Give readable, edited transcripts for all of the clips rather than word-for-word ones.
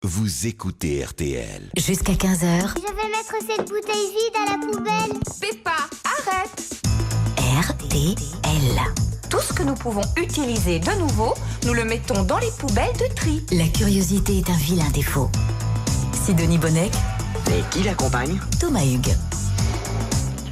Vous écoutez RTL. Jusqu'à 15h. Je vais mettre cette bouteille vide à la poubelle. Peppa, arrête! RTL. Tout ce que nous pouvons utiliser de nouveau, nous le mettons dans les poubelles de tri. La curiosité est un vilain défaut. Sidonie Bonnec, Et qui l'accompagne ? Thomas Hugues.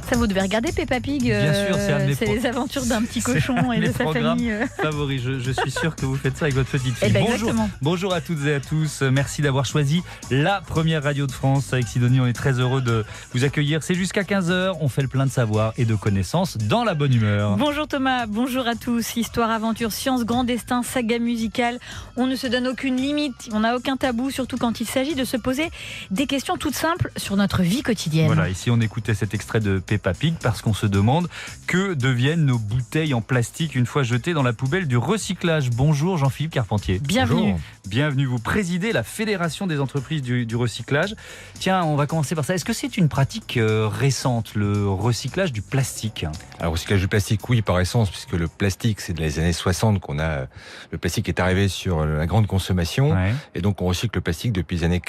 Ça, vous devez regarder Peppa Pig. Bien sûr, c'est les aventures d'un petit cochon et de sa famille. Favoris. Je suis sûr que vous faites ça avec votre petite fille. Eh ben, Bonjour. exactement. Bonjour à toutes et à tous. Merci d'avoir choisi la première radio de France. Avec Sidonie, on est très heureux de vous accueillir. C'est jusqu'à 15h. On fait le plein de savoir et de connaissances dans la bonne humeur. Bonjour Thomas, bonjour à tous. Histoire, aventure, science, grand destin, saga musicale. On ne se donne aucune limite, on n'a aucun tabou, surtout quand il s'agit de se poser des questions toutes simples sur notre vie quotidienne. Voilà, ici on écoutait cet extrait de Peppa Pig parce qu'on se demande que deviennent nos bouteilles en plastique une fois jetées dans la poubelle du recyclage. Bonjour Jean-Philippe Carpentier. Bienvenue. Bonjour. Bienvenue, vous présidez la Fédération des entreprises du recyclage. Tiens, on va commencer par ça. Est-ce que c'est une pratique récente, le recyclage du plastique ? Alors, recyclage du plastique, oui, par essence, puisque le plastique, c'est de les années 60 qu'on a. Le plastique est arrivé sur la grande consommation, Ouais. et donc on recycle le plastique depuis les années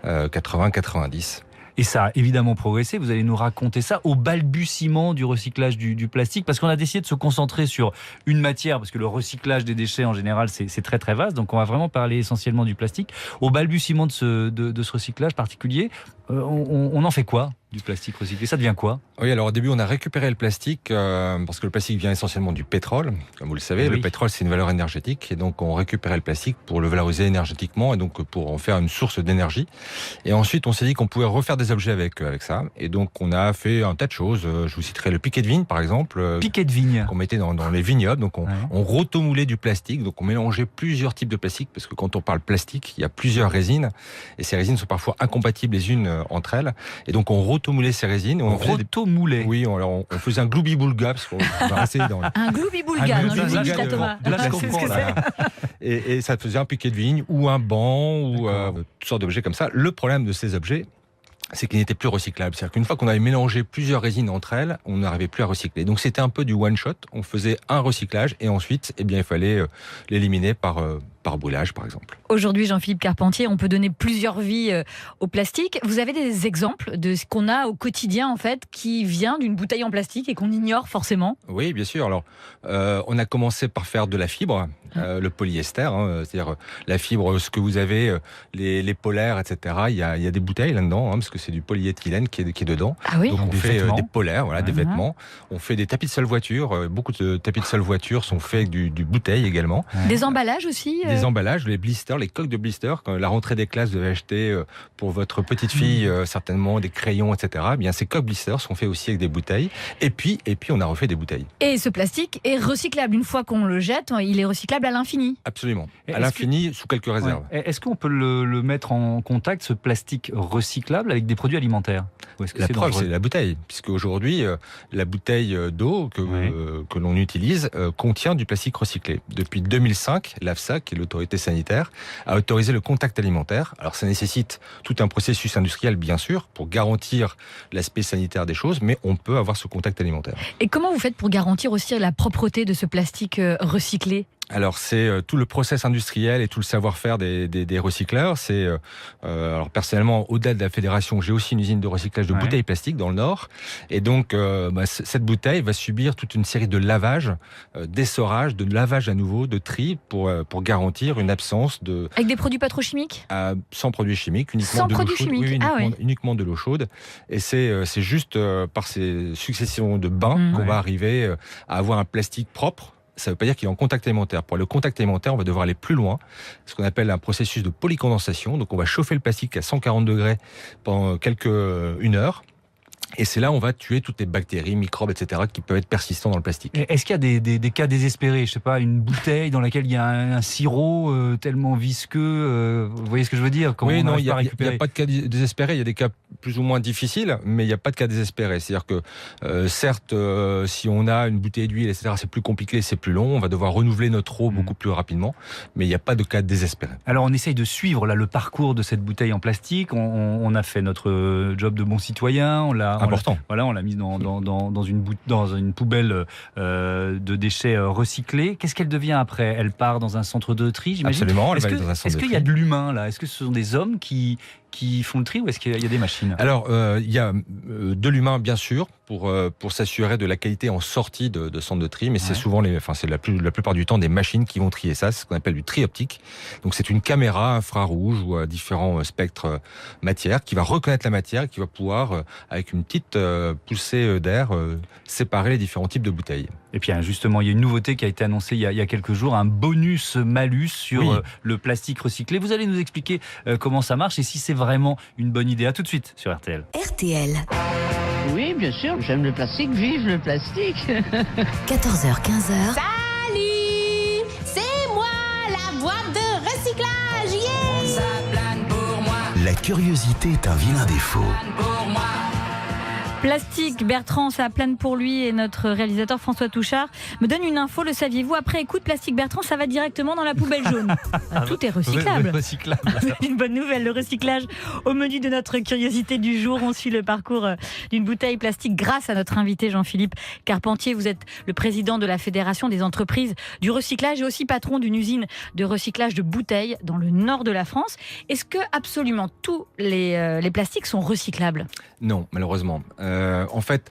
80-90. Et ça a évidemment progressé. Vous allez nous raconter ça au balbutiement du recyclage du plastique, parce qu'on a décidé de se concentrer sur une matière, parce que le recyclage des déchets en général c'est très très vaste. Donc on va vraiment parler essentiellement du plastique. Au balbutiement de ce recyclage particulier, on en fait quoi du plastique recyclé ? Ça devient quoi ? Oui, alors au début, on a récupéré le plastique, parce que le plastique vient essentiellement du pétrole. Comme vous le savez, Oui. le pétrole, c'est une valeur énergétique, et donc on récupérait le plastique pour le valoriser énergétiquement, et donc pour en faire une source d'énergie. Et ensuite, on s'est dit qu'on pouvait refaire des objets avec ça. Et donc, on a fait un tas de choses. Je vous citerai le piquet de vigne, par exemple. Piquet de vigne. Qu'on mettait dans les vignobles. Donc, Ouais. on rotomoulait du plastique. Donc, on mélangeait plusieurs types de plastique, parce que quand on parle plastique, il y a plusieurs résines. Et ces résines sont parfois incompatibles les unes entre elles. Et donc, on rotomoulait ces résines. Et on faisait Rotomoulé. Oui, alors on faisait un gloubi-boulga, parce qu'on va rester dans Un gloubi-boulga, non, je vous invite à Thomas. de Là, je C'est ce comprends, que là. c'est. et ça faisait un piquet de vigne ou un banc ou toutes sortes d'objets comme ça. Le problème de ces objets, c'est qu'ils n'étaient plus recyclables. C'est-à-dire qu'une fois qu'on avait mélangé plusieurs résines entre elles, on n'arrivait plus à recycler. Donc c'était un peu du one shot. On faisait un recyclage et ensuite, il fallait l'éliminer par brûlage, par exemple. Aujourd'hui, Jean-Philippe Carpentier, on peut donner plusieurs vies au plastique. Vous avez des exemples de ce qu'on a au quotidien, en fait, qui vient d'une bouteille en plastique et qu'on ignore forcément ? Oui, bien sûr. Alors, on a commencé par faire de la fibre, le polyester, c'est-à-dire la fibre, ce que vous avez, les polaires, etc. Il y a des bouteilles là-dedans, parce que c'est du polyéthylène qui est dedans. Ah oui ? Donc on Des fait vêtements. des polaires, des Mhm. vêtements. On fait des tapis de seule voiture. Beaucoup de tapis de seule voiture sont faits avec du bouteille également. Des emballages aussi Des emballages, les blisters, les coques de blisters. Quand la rentrée des classes, vous devez acheter pour votre petite fille certainement des crayons, etc. Eh bien, ces coques blisters sont faits aussi avec des bouteilles. Et puis on a refait des bouteilles. Et ce plastique est recyclable. Une fois qu'on le jette, il est recyclable à l'infini. Absolument. Est-ce À l'infini, sous quelques réserves. Ouais. Est-ce qu'on peut le mettre en contact, ce plastique recyclable, avec des produits alimentaires ? Ou est-ce que La c'est preuve, dangereux ? c'est la bouteille, puisque aujourd'hui, la bouteille d'eau que l'on utilise contient du plastique recyclé. Depuis 2005, l'AFSA, qui est l'autorité sanitaire, a autorisé le contact alimentaire. Alors, ça nécessite tout un processus industriel, bien sûr, pour garantir l'aspect sanitaire des choses, mais on peut avoir ce contact alimentaire. Et comment vous faites pour garantir aussi la propreté de ce plastique recyclé ? Alors c'est tout le process industriel et tout le savoir-faire des recycleurs. C'est alors personnellement, au-delà de la fédération, j'ai aussi une usine de recyclage de bouteilles plastiques dans le Nord. Et donc cette bouteille va subir toute une série de lavages, d'essorage, de lavage à nouveau, de tri pour garantir une absence de Avec des produits pas trop chimiques ? sans produits chimiques, uniquement Sans de l'eau produits chaude. chimiques. Oui, Ah uniquement, ouais. uniquement de l'eau chaude. Et c'est juste par ces successions de bains qu'on Ouais. va arriver à avoir un plastique propre. Ça ne veut pas dire qu'il est en contact alimentaire. Pour le contact alimentaire, on va devoir aller plus loin, ce qu'on appelle un processus de polycondensation. Donc on va chauffer le plastique à 140 degrés pendant une heure. Et c'est là où on va tuer toutes les bactéries, microbes, etc. qui peuvent être persistants dans le plastique. Est-ce qu'il y a des cas désespérés ? Je sais pas, une bouteille dans laquelle il y a un sirop tellement visqueux. Vous voyez ce que je veux dire ? Quand Oui, on non, n'arrive il n'y pas à a récupérer. pas de cas désespérés. Il y a des cas plus ou moins difficiles, mais il n'y a pas de cas désespérés. C'est-à-dire que, certes, si on a une bouteille d'huile, etc., c'est plus compliqué, c'est plus long. On va devoir renouveler notre eau beaucoup plus rapidement, mais il n'y a pas de cas désespérés. Alors on essaye de suivre là le parcours de cette bouteille en plastique. On a fait notre job de bon citoyen. On l'a important. On l'a mise dans une poubelle de déchets recyclés. Qu'est-ce qu'elle devient après? Elle part dans un centre de tri, j'imagine. Absolument, elle va aller dans un centre de tri. Est-ce qu'il y a de l'humain là? Est-ce que ce sont des hommes qui font le tri ou est-ce qu'il y a des machines? Alors, il y a de l'humain, bien sûr, pour s'assurer de la qualité en sortie de centre de tri, mais c'est souvent, c'est la plupart du temps des machines qui vont trier ça. C'est ce qu'on appelle du tri optique. Donc, c'est une caméra infrarouge ou à différents spectres matière qui va reconnaître la matière et qui va pouvoir, avec une petite poussée d'air, séparer les différents types de bouteilles. Et puis justement, il y a une nouveauté qui a été annoncée il y a quelques jours, un bonus-malus sur le plastique recyclé. Vous allez nous expliquer comment ça marche et si c'est vraiment une bonne idée. À tout de suite sur RTL. RTL, Oui, bien sûr, j'aime le plastique, vive le plastique. 14h, 15h. Salut, c'est moi, la boîte de recyclage, yeah. Ça plane pour moi. La curiosité est un vilain défaut. Pour moi. Plastique, Bertrand, ça plane pour lui et notre réalisateur François Touchard me donne une info, le saviez-vous? Après écoute, Plastique Bertrand, ça va directement dans la poubelle jaune. Tout est recyclable. Une bonne nouvelle, le recyclage au menu de notre curiosité du jour. On suit le parcours d'une bouteille plastique grâce à notre invité Jean-Philippe Carpentier. Vous êtes le président de la Fédération des entreprises du recyclage et aussi patron d'une usine de recyclage de bouteilles dans le nord de la France. Est-ce que absolument tous les plastiques sont recyclables? Non, malheureusement. En fait,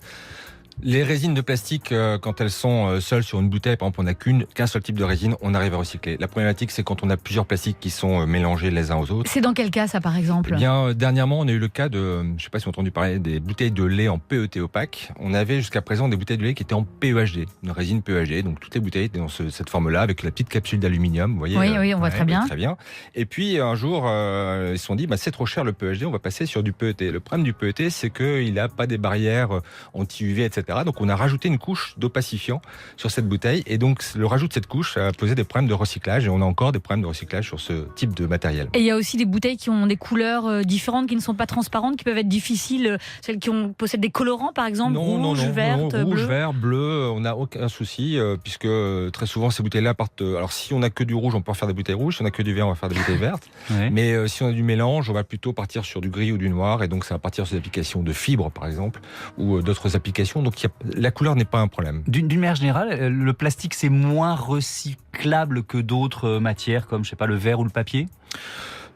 les résines de plastique, quand elles sont seules sur une bouteille, par exemple, on n'a qu'un seul type de résine, on arrive à recycler. La problématique, c'est quand on a plusieurs plastiques qui sont mélangés les uns aux autres. C'est dans quel cas, ça, par exemple? Eh bien, dernièrement, on a eu le cas je ne sais pas si vous avez entendu parler des bouteilles de lait en PET opaque. On avait jusqu'à présent des bouteilles de lait qui étaient en PEHD, une résine PEHD. Donc, toutes les bouteilles étaient dans cette forme-là, avec la petite capsule d'aluminium. Vous voyez, oui, on voit très bien. Très bien. Et puis, un jour, ils se sont dit, c'est trop cher le PEHD, on va passer sur du PET. Le problème du PET, c'est qu'il n'a pas des barrières anti-UV, etc. Donc, on a rajouté une couche d'opacifiant sur cette bouteille et donc le rajout de cette couche a posé des problèmes de recyclage et on a encore des problèmes de recyclage sur ce type de matériel. Et il y a aussi des bouteilles qui ont des couleurs différentes, qui ne sont pas transparentes, qui peuvent être difficiles, celles qui possèdent des colorants par exemple, rouge, vert, bleu, on n'a aucun souci puisque très souvent ces bouteilles-là partent, alors si on n'a que du rouge on peut faire des bouteilles rouges, si on n'a que du vert on va faire des bouteilles vertes, mais si on a du mélange on va plutôt partir sur du gris ou du noir et donc ça va partir sur des applications de fibres par exemple ou d'autres applications, donc la couleur n'est pas un problème. D'une manière générale, le plastique c'est moins recyclable que d'autres matières comme je sais pas le verre ou le papier?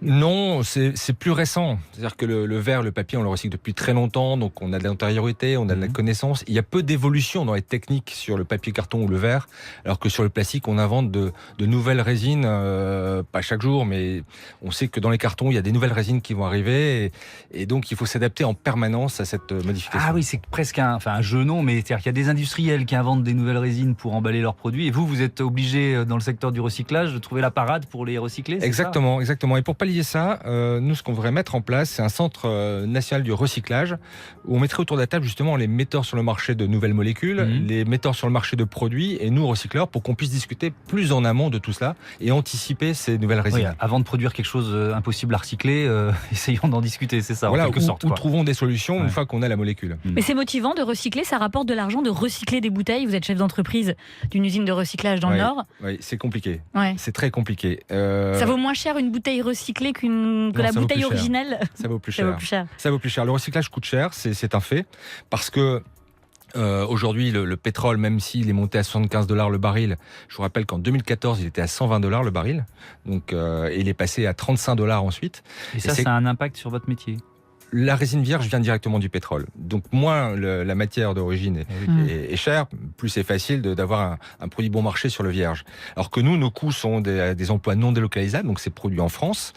Non, c'est plus récent. C'est-à-dire que le verre, le papier, on le recycle depuis très longtemps, donc on a de l'antériorité, on a de la connaissance. Il y a peu d'évolution dans les techniques sur le papier carton ou le verre, alors que sur le plastique, on invente de nouvelles résines, pas chaque jour, mais on sait que dans les cartons, il y a des nouvelles résines qui vont arriver, et donc il faut s'adapter en permanence à cette modification. Ah oui, c'est presque un jeu non, mais c'est-à-dire qu'il y a des industriels qui inventent des nouvelles résines pour emballer leurs produits, et vous êtes obligé, dans le secteur du recyclage, de trouver la parade pour les recycler, Exactement. Et pour pallier ça, nous, ce qu'on voudrait mettre en place, c'est un centre national du recyclage où on mettrait autour de la table justement les metteurs sur le marché de nouvelles molécules, les metteurs sur le marché de produits et nous, recycleurs, pour qu'on puisse discuter plus en amont de tout cela et anticiper ces nouvelles résines. Oui, avant de produire quelque chose impossible à recycler, essayons d'en discuter, c'est ça, voilà, en quelque sorte. Ou trouvons des solutions une fois qu'on a la molécule. Mais c'est motivant de recycler, ça rapporte de l'argent de recycler des bouteilles. Vous êtes chef d'entreprise d'une usine de recyclage dans le Nord. Oui, c'est compliqué. Ouais. C'est très compliqué. Ça vaut moins cher une bouteille recyclée que la bouteille originelle. Ça vaut plus cher. Ça vaut plus cher. Le recyclage coûte cher, c'est un fait, parce que aujourd'hui, le pétrole, même s'il est monté à $75 le baril, je vous rappelle qu'en 2014, il était à $120 le baril, donc il est passé à $35 ensuite. Et ça a un impact sur votre métier? La résine vierge vient directement du pétrole. Donc moins la matière d'origine est chère, plus c'est facile d'avoir un produit bon marché sur le vierge. Alors que nous, nos coûts sont des emplois non délocalisables, donc c'est produit en France.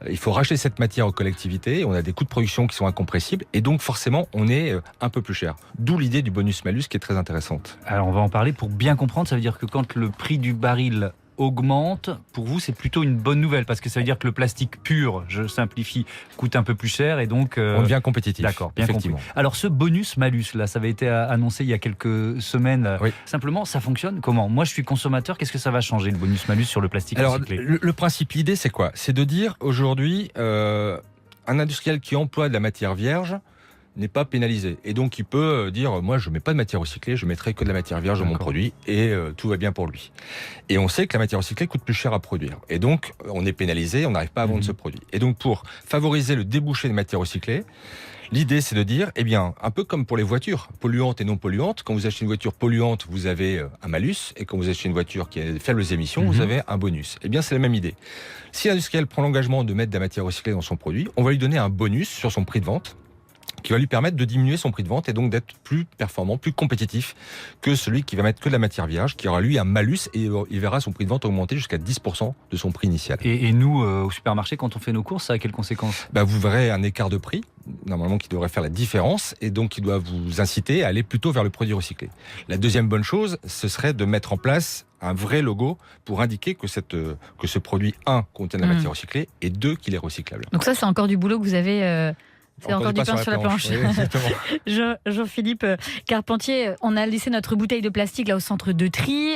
Il faut racheter cette matière aux collectivités, on a des coûts de production qui sont incompressibles, et donc forcément on est un peu plus cher. D'où l'idée du bonus-malus qui est très intéressante. Alors on va en parler pour bien comprendre, ça veut dire que quand le prix du baril augmente, pour vous c'est plutôt une bonne nouvelle parce que ça veut dire que le plastique pur, je simplifie, coûte un peu plus cher et donc on devient compétitif. D'accord, bien effectivement. Compris. Alors ce bonus malus là, ça avait été annoncé il y a quelques semaines. Simplement, ça fonctionne comment? Moi je suis consommateur, qu'est-ce que ça va changer le bonus malus sur le plastique recyclé? Le principe, l'idée c'est quoi? C'est de dire aujourd'hui un industriel qui emploie de la matière vierge n'est pas pénalisé. Et donc, il peut dire, moi, je ne mets pas de matière recyclée, je mettrai que de la matière vierge dans mon produit, et tout va bien pour lui. Et on sait que la matière recyclée coûte plus cher à produire. Et donc, on est pénalisé, on n'arrive pas à vendre ce produit. Et donc, pour favoriser le débouché des matières recyclées, l'idée, c'est de dire, eh bien, un peu comme pour les voitures, polluantes et non polluantes, quand vous achetez une voiture polluante, vous avez un malus, et quand vous achetez une voiture qui a faibles émissions, vous avez un bonus. Eh bien, c'est la même idée. Si l'industriel prend l'engagement de mettre de la matière recyclée dans son produit, on va lui donner un bonus sur son prix de vente, qui va lui permettre de diminuer son prix de vente et donc d'être plus performant, plus compétitif que celui qui va mettre que de la matière vierge, qui aura lui un malus et il verra son prix de vente augmenter jusqu'à 10% de son prix initial. Et nous, au supermarché, quand on fait nos courses, ça a quelles conséquences ? Vous verrez un écart de prix, normalement qui devrait faire la différence, et donc qui doit vous inciter à aller plutôt vers le produit recyclé. La deuxième bonne chose, ce serait de mettre en place un vrai logo pour indiquer que ce produit, 1, contient de la matière recyclée, et 2, qu'il est recyclable. Donc ça, c'est encore du boulot que vous avez... C'est encore du pain sur la planche. Oui, Jean-Philippe Carpentier, on a laissé notre bouteille de plastique là au centre de tri.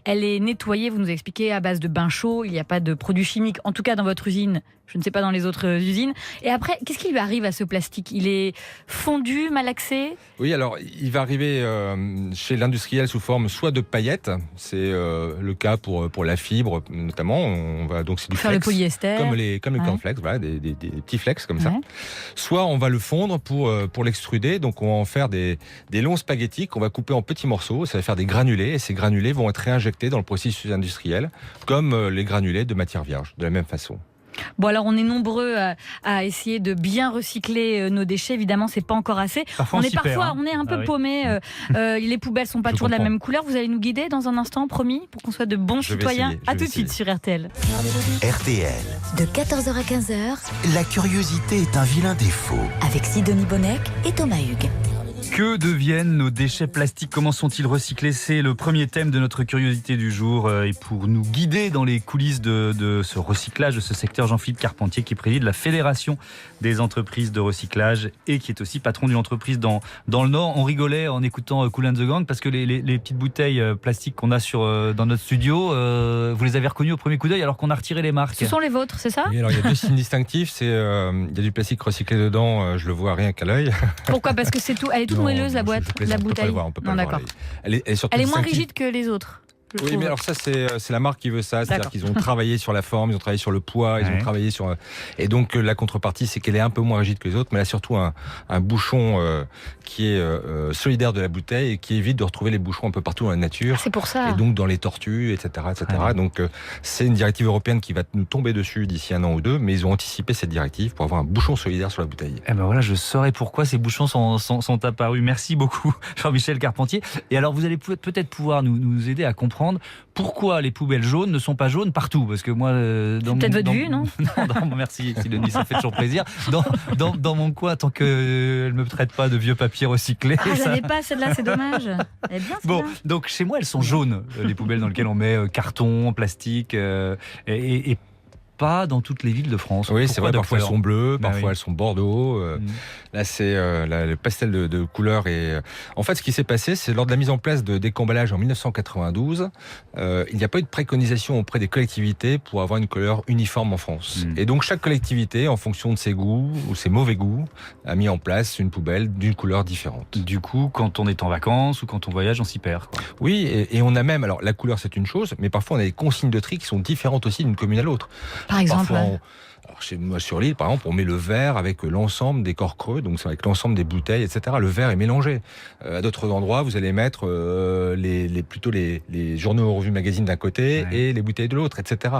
Elle est nettoyée, vous nous expliquez, à base de bain chaud. Il n'y a pas de produits chimiques, en tout cas dans votre usine. Je ne sais pas dans les autres usines. Et après, qu'est-ce qui lui arrive à ce plastique ? Il est fondu, malaxé ? Oui, alors il va arriver chez l'industriel sous forme soit de paillettes, c'est le cas pour la fibre notamment. On va donc c'est du faire flex, le polyester, comme les cornflakes, voilà, des petits flex comme ça. Soit on va le fondre pour l'extruder, donc on va en faire des longs spaghettis qu'on va couper en petits morceaux. Ça va faire des granulés et ces granulés vont être réinjectés dans le processus industriel comme les granulés de matière vierge, de la même façon. Bon, alors on est nombreux à essayer de bien recycler nos déchets. Évidemment, c'est pas encore assez. Parfois, on est un peu paumé. Les poubelles sont pas toujours de la même couleur. Vous allez nous guider dans un instant, promis, pour qu'on soit de bons citoyens. À tout de suite sur RTL. RTL. De 14h à 15h, La curiosité est un vilain défaut. avec Sidonie Bonnec et Thomas Hugues. Que deviennent nos déchets plastiques ? Comment sont-ils recyclés ? C'est le premier thème de notre curiosité du jour. Et pour nous guider dans les coulisses de ce recyclage, de ce secteur, Jean-Philippe Carpentier, qui préside la Fédération des entreprises de recyclage et qui est aussi patron d'une entreprise dans le Nord. On rigolait en écoutant Kool and the Gang parce que les petites bouteilles plastiques qu'on a dans notre studio, vous les avez reconnues au premier coup d'œil alors qu'on a retiré les marques. Ce sont les vôtres, c'est ça ? Oui, alors il y a 2 signes dinctifs. Il y a du plastique recyclé dedans, je le vois rien qu'à l'œil. Pourquoi ? Parce que c'est tout. Elle est toute moelleuse, la boîte, la bouteille. On peut pas non, le d'accord. voir. Elle est moins rigide que les autres. Oui, mais alors ça, c'est la marque qui veut ça. C'est-à-dire qu'ils ont travaillé sur la forme, ils ont travaillé sur le poids, ils ont travaillé sur... Et donc, la contrepartie, c'est qu'elle est un peu moins rigide que les autres, mais elle a surtout un bouchon qui est solidaire de la bouteille et qui évite de retrouver les bouchons un peu partout dans la nature. C'est pour ça. Et donc, dans les tortues, etc. Donc, c'est une directive européenne qui va nous tomber dessus d'ici 1 an ou 2, mais ils ont anticipé cette directive pour avoir un bouchon solidaire sur la bouteille. Eh ben voilà, je saurais pourquoi ces bouchons sont apparus. Merci beaucoup, Jean-Michel Carpentier. Et alors, vous allez peut-être pouvoir nous aider à comprendre pourquoi les poubelles jaunes ne sont pas jaunes partout. Parce que moi, peut-être votre vue, non, merci Sidonie, ça fait toujours plaisir. Dans mon coin, tant qu'elle ne me traite pas de vieux papier recyclé. Je n'avais pas celle-là, c'est dommage. Elle est bien, bon, donc chez moi, elles sont jaunes, les poubelles dans lesquelles on met carton, plastique et pas dans toutes les villes de France. Oui, c'est vrai, parfois elles sont bleues, parfois elles sont bordeaux. Là, c'est le pastel de couleurs. Et en fait, ce qui s'est passé, c'est lors de la mise en place des camballages en 1992, il n'y a pas eu de préconisation auprès des collectivités pour avoir une couleur uniforme en France. Et donc, chaque collectivité, en fonction de ses goûts ou ses mauvais goûts, a mis en place une poubelle d'une couleur différente. Du coup, quand on est en vacances ou quand on voyage, on s'y perd, quoi. Oui, et on a même, alors la couleur c'est une chose, mais parfois on a des consignes de tri qui sont différentes aussi d'une commune à l'autre. Par exemple, alors chez moi sur l'île, par exemple, on met le verre avec l'ensemble des corps creux, donc c'est avec l'ensemble des bouteilles, etc. Le verre est mélangé. À d'autres endroits, vous allez mettre plutôt les journaux, revues, magazines d'un côté et les bouteilles de l'autre, etc.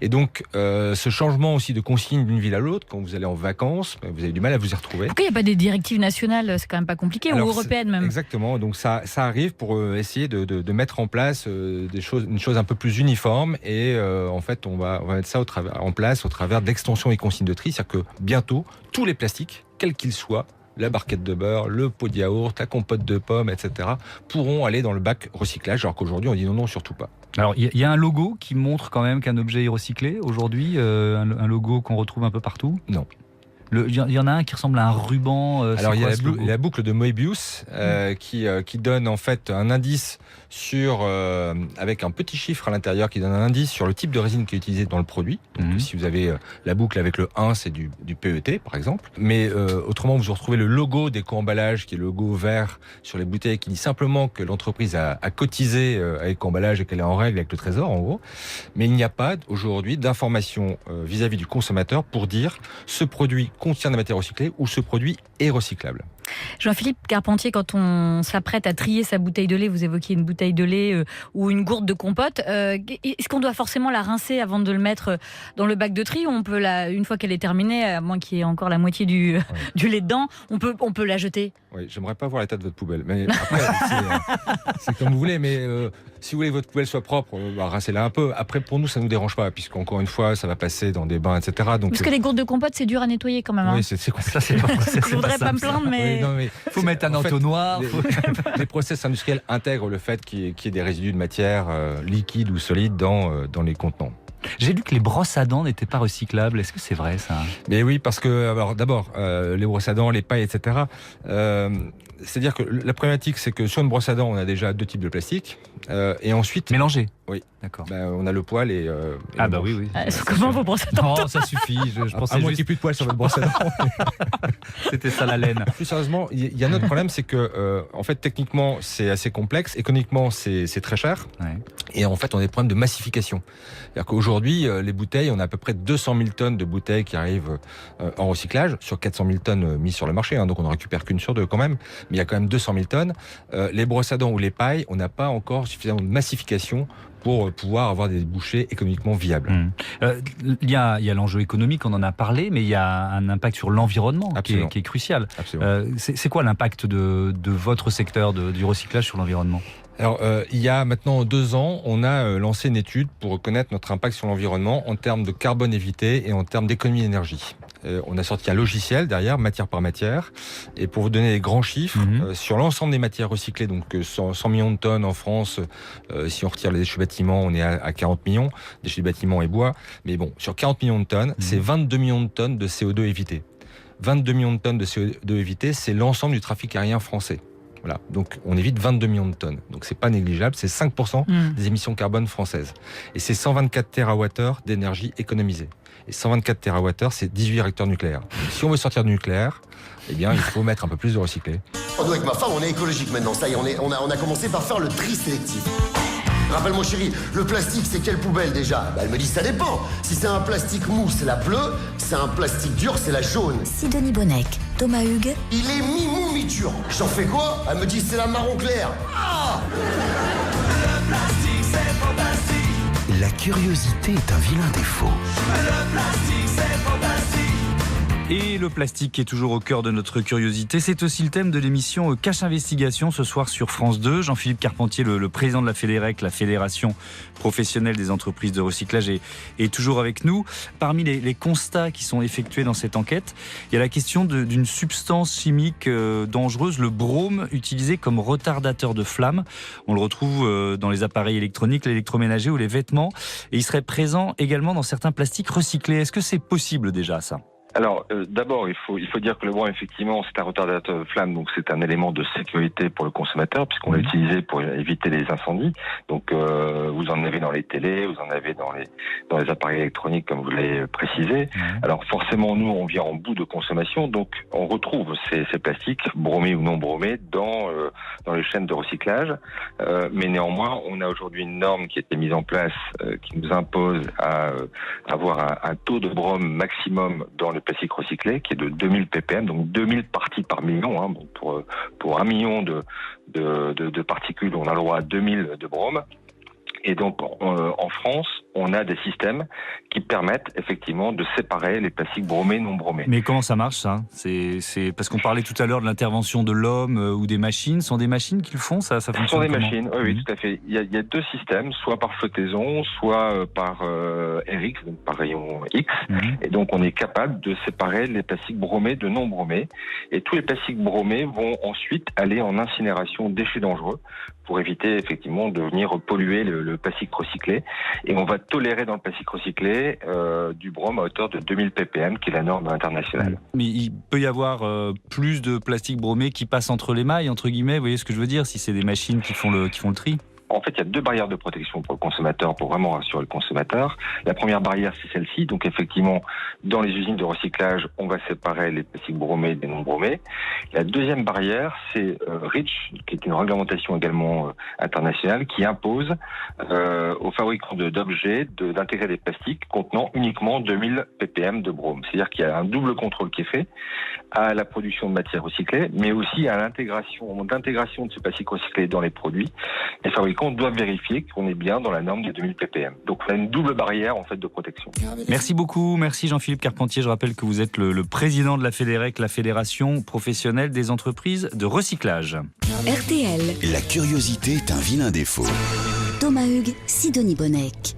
Et donc, ce changement aussi de consigne d'une ville à l'autre, quand vous allez en vacances, vous avez du mal à vous y retrouver. Pourquoi il n'y a pas des directives nationales ? C'est quand même pas compliqué, alors, ou européennes même. Exactement. Donc ça arrive pour essayer de mettre en place une chose un peu plus uniforme. Et en fait, on va mettre ça en place au travers d'extensions et consignes de tri. C'est-à-dire que bientôt, tous les plastiques, quels qu'ils soient, la barquette de beurre, le pot de yaourt, la compote de pommes, etc., pourront aller dans le bac recyclage, alors qu'aujourd'hui, on dit non, surtout pas. Alors, il y a un logo qui montre quand même qu'un objet est recyclé aujourd'hui, un logo qu'on retrouve un peu partout ? Non. Il y en a un qui ressemble à un ruban. Alors il y a la boucle de Moebius qui donne en fait un indice sur avec un petit chiffre à l'intérieur qui donne un indice sur le type de résine qui est utilisé dans le produit. Donc si vous avez la boucle avec le 1, c'est du PET par exemple. Mais autrement, vous retrouvez le logo d'éco-emballage qui est le logo vert sur les bouteilles qui dit simplement que l'entreprise a cotisé avec éco-emballage et qu'elle est en règle avec le Trésor en gros. Mais il n'y a pas aujourd'hui d'information vis-à-vis du consommateur pour dire ce produit contient des matières recyclées ou ce produit est recyclable. Jean-Philippe Carpentier, quand on s'apprête à trier sa bouteille de lait, vous évoquiez une bouteille de lait ou une gourde de compote, est-ce qu'on doit forcément la rincer avant de le mettre dans le bac de tri, ou on peut une fois qu'elle est terminée, à moins qu'il y ait encore la moitié du lait dedans, on peut la jeter? Oui, j'aimerais pas voir l'état de votre poubelle, mais après c'est comme vous voulez, mais si vous voulez que votre poubelle soit propre, rincez-la un peu. Après, pour nous, ça nous dérange pas, puisqu'encore une fois, ça va passer dans des bains, etc. Donc, parce que les gourdes de compote, c'est dur à nettoyer quand même. Hein. Oui, c'est compliqué. Je voudrais pas me plaindre, mais... Faut mettre un entonnoir. Les process industriels intègrent le fait qu'il y ait des résidus de matière liquide ou solide dans les contenants. J'ai lu que les brosses à dents n'étaient pas recyclables. Est-ce que c'est vrai ça? Mais oui, parce que d'abord, les brosses à dents, les pailles, etc. C'est-à-dire que la problématique, c'est que sur une brosse à dents, on a déjà 2 types de plastique. Et ensuite... Mélangés? Oui. D'accord. On a le poil et... oui. Comment vos brosses à dents? Non, ça suffit. Je pensais à moins qu'il n'y ait plus de poil sur votre brosse à dents. C'était ça la laine. Plus sérieusement, il y a un autre problème, c'est que, en fait, techniquement, c'est assez complexe. Économiquement, c'est très cher. Ouais. Et en fait, on a des problèmes de massification. C'est-à-dire qu'aujourd'hui, les bouteilles, on a à peu près 200 000 tonnes de bouteilles qui arrivent en recyclage sur 400 000 tonnes mises sur le marché. Donc, on ne récupère qu'une sur 2 quand même. Mais il y a quand même 200 000 tonnes. Les brosses à dents ou les pailles, on n'a pas encore suffisamment de massification pour pouvoir avoir des débouchés économiquement viables. Il y a l'enjeu économique, on en a parlé, mais il y a un impact sur l'environnement qui est crucial. C'est quoi l'impact de votre secteur du recyclage sur l'environnement? Alors, il y a maintenant 2 ans, on a lancé une étude pour reconnaître notre impact sur l'environnement en termes de carbone évité et en termes d'économie d'énergie. On a sorti un logiciel derrière, matière par matière. Et pour vous donner les grands chiffres, sur l'ensemble des matières recyclées, donc 100 millions de tonnes en France, si on retire les déchets bâtiments, on est à 40 millions, déchets bâtiments et bois. Mais bon, sur 40 millions de tonnes, c'est 22 millions de tonnes de CO2 évitées. 22 millions de tonnes de CO2 évitées, c'est l'ensemble du trafic aérien français. Voilà, donc on évite 22 millions de tonnes. Donc c'est pas négligeable, c'est 5% des émissions carbone françaises. Et c'est 124 TWh d'énergie économisée. Et 124 TWh, c'est 18 réacteurs nucléaires. Donc, si on veut sortir du nucléaire, eh bien, il faut mettre un peu plus de recyclé. Nous, avec ma femme, on est écologique maintenant. Ça y est, on a commencé par faire le tri sélectif. Rappelle mon chéri, le plastique, c'est quelle poubelle déjà? Elle me dit, ça dépend. Si c'est un plastique mou, c'est la bleue. Si c'est un plastique dur, c'est la jaune. Sidonie Bonnec, Thomas Hugues. Il est mi-mou, mi-dur. J'en fais quoi? Elle me dit, c'est la marron clair. Ah! Le plastique, c'est fantastique. La curiosité est un vilain défaut. Le plastique, c'est fantastique. Et le plastique qui est toujours au cœur de notre curiosité, c'est aussi le thème de l'émission Cache Investigation ce soir sur France 2. Jean-Philippe Carpentier, le président de la Fédérec, la Fédération professionnelle des entreprises de recyclage, est toujours avec nous. Parmi les constats qui sont effectués dans cette enquête, il y a la question d'une substance chimique dangereuse, le brome, utilisé comme retardateur de flamme. On le retrouve dans les appareils électroniques, l'électroménager ou les vêtements. Et il serait présent également dans certains plastiques recyclés. Est-ce que c'est possible déjà ça ? Alors, d'abord, il faut dire que le brome, effectivement, c'est un retardateur de flamme, donc c'est un élément de sécurité pour le consommateur, puisqu'on l'a utilisé pour éviter les incendies. Donc, vous en avez dans les télés, vous en avez dans les appareils électroniques, comme vous l'avez précisé. Alors, forcément, nous, on vient en bout de consommation, donc on retrouve ces plastiques, bromés ou non bromés, dans les chaînes de recyclage. Mais néanmoins, on a aujourd'hui une norme qui a été mise en place, qui nous impose à avoir un taux de brome maximum dans le plastique recyclé, qui est de 2000 ppm, donc 2000 parties par million. Hein, donc pour 1 million de particules, on a le droit à 2000 de brome. Et donc, en France, on a des systèmes qui permettent effectivement de séparer les plastiques bromés et non bromés. Mais comment ça marche, ça ? C'est parce qu'on parlait tout à l'heure de l'intervention de l'homme ou des machines. Ce sont des machines qui le font, ça fonctionne Ce sont des comment ? machines, oui, tout à fait. Il y a 2 systèmes, soit par flottaison, soit par RX, donc par rayon X. Et donc, on est capable de séparer les plastiques bromés de non bromés. Et tous les plastiques bromés vont ensuite aller en incinération déchets dangereux pour éviter effectivement de venir polluer le plastique recyclé. Et on va tolérer dans le plastique recyclé du brome à hauteur de 2000 ppm, qui est la norme internationale. Mais il peut y avoir plus de plastique bromé qui passe entre les mailles, entre guillemets, vous voyez ce que je veux dire, si c'est des machines qui font le tri? En fait, il y a 2 barrières de protection pour le consommateur, pour vraiment rassurer le consommateur. La première barrière, c'est celle-ci. Donc, effectivement, dans les usines de recyclage, on va séparer les plastiques bromés des non bromés. La deuxième barrière, c'est REACH, qui est une réglementation également internationale, qui impose aux fabricants d'objets d'intégrer des plastiques contenant uniquement 2000 ppm de brome. C'est-à-dire qu'il y a un double contrôle qui est fait à la production de matières recyclées, mais aussi à l'intégration, au moment d'intégration de ce plastique recyclé dans les produits. Les fabricants doivent vérifier qu'on est bien dans la norme des 2000 ppm. Donc on a une double barrière en fait de protection. Merci beaucoup, merci Jean-Philippe Carpentier. Je rappelle que vous êtes le président de la FEDEREC, la Fédération professionnelle des entreprises de recyclage. RTL. La curiosité est un vilain défaut. Thomas Hugues, Sidonie Bonnec.